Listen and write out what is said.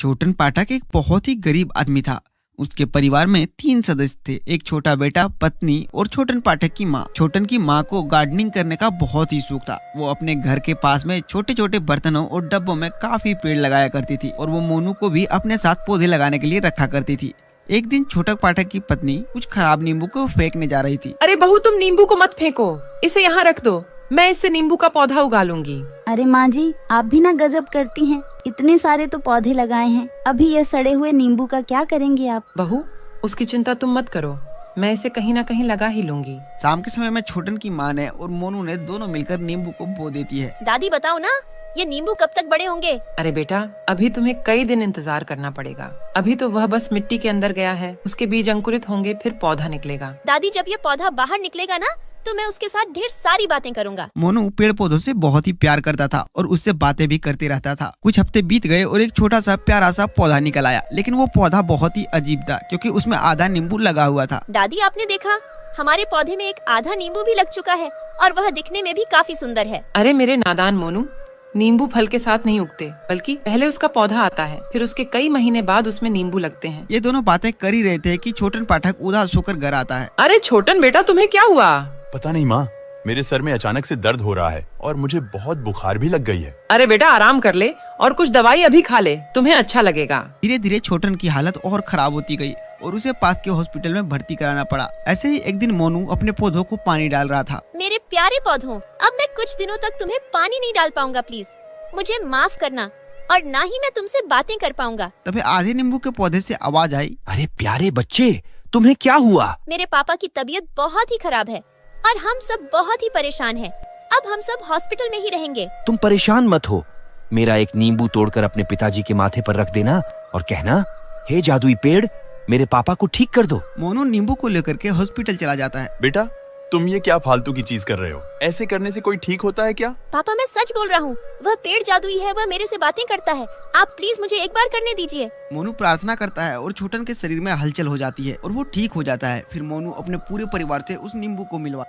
छोटन पाठक एक बहुत ही गरीब आदमी था। उसके परिवार में 3 सदस्य थे, एक छोटा बेटा, पत्नी और छोटन पाठक की माँ। छोटन की माँ को गार्डनिंग करने का बहुत ही शौक था। वो अपने घर के पास में छोटे छोटे बर्तनों और डब्बों में काफी पेड़ लगाया करती थी और वो मोनू को भी अपने साथ पौधे लगाने के लिए रखा करती थी। एक दिन छोटक पाठक की पत्नी कुछ खराब नींबू को फेंकने जा रही थी। अरे बहू, तुम नींबू को मत फेंको, इसे यहाँ रख दो, मैं इससे नींबू का पौधा उगा लूंगी। अरे माँ जी, आप भी ना गजब करती हैं। इतने सारे तो पौधे लगाए हैं, अभी ये सड़े हुए नींबू का क्या करेंगी आप? बहू, उसकी चिंता तुम मत करो, मैं इसे कहीं ना कहीं लगा ही लूंगी। शाम के समय में छोटन की माँ ने और मोनू ने दोनों मिलकर नींबू को बो देती है। दादी बताओ ना, ये नींबू कब तक बड़े होंगे? अरे बेटा, अभी तुम्हें कई दिन इंतजार करना पड़ेगा। अभी तो वह बस मिट्टी के अंदर गया है, उसके बीज अंकुरित होंगे, फिर पौधा निकलेगा। दादी, जब ये पौधा बाहर निकलेगा ना, तो मैं उसके साथ ढेर सारी बातें करूंगा। मोनू पेड़ पौधों से बहुत ही प्यार करता था और उससे बातें भी करते रहता था। कुछ हफ्ते बीत गए और एक छोटा सा प्यारा सा पौधा निकल आया, लेकिन वो पौधा बहुत ही अजीब था क्योंकि उसमें आधा नींबू लगा हुआ था। दादी, आपने देखा, हमारे पौधे में एक आधा नींबू भी लग चुका है और वह दिखने में भी काफी सुंदर है। अरे मेरे नादान मोनू, नींबू फल के साथ नहीं उगते, बल्कि पहले उसका पौधा आता है, फिर उसके कई महीने बाद उसमें नींबू लगते हैं। ये दोनों बातें कर ही रहे थे कि छोटन पाठक उदास होकर घर आता है। अरे छोटन बेटा, तुम्हें क्या हुआ? पता नहीं माँ, मेरे सर में अचानक से दर्द हो रहा है और मुझे बहुत बुखार भी लग गई है। अरे बेटा, आराम कर ले और कुछ दवाई अभी खा ले, तुम्हें अच्छा लगेगा। धीरे धीरे छोटन की हालत और खराब होती गई और उसे पास के हॉस्पिटल में भर्ती कराना पड़ा। ऐसे ही एक दिन मोनू अपने पौधों को पानी डाल रहा था। मेरे प्यारे पौधों, अब मैं कुछ दिनों तक तुम्हें पानी नहीं डाल पाऊंगा, प्लीज मुझे माफ करना, और ना ही मैं तुमसे बातें कर पाऊंगा। तभी आधे नींबू के पौधे से आवाज आई, अरे प्यारे बच्चे, तुम्हें क्या हुआ? मेरे पापा की तबीयत बहुत ही खराब है और हम सब बहुत ही परेशान हैं। अब हम सब हॉस्पिटल में ही रहेंगे। तुम परेशान मत हो, मेरा एक नींबू तोड़कर अपने पिताजी के माथे पर रख देना और कहना, हे जादुई पेड़, मेरे पापा को ठीक कर दो। मोनू नींबू को लेकर के हॉस्पिटल चला जाता है। बेटा, तुम ये क्या फालतू की चीज कर रहे हो? ऐसे करने से कोई ठीक होता है क्या? पापा, मैं सच बोल रहा हूँ, वह पेड़ जादुई है, वह मेरे से बातें करता है। आप प्लीज मुझे एक बार करने दीजिए। मोनू प्रार्थना करता है और छोटन के शरीर में हलचल हो जाती है और वो ठीक हो जाता है। फिर मोनू अपने पूरे परिवार से उस नींबू को मिलवा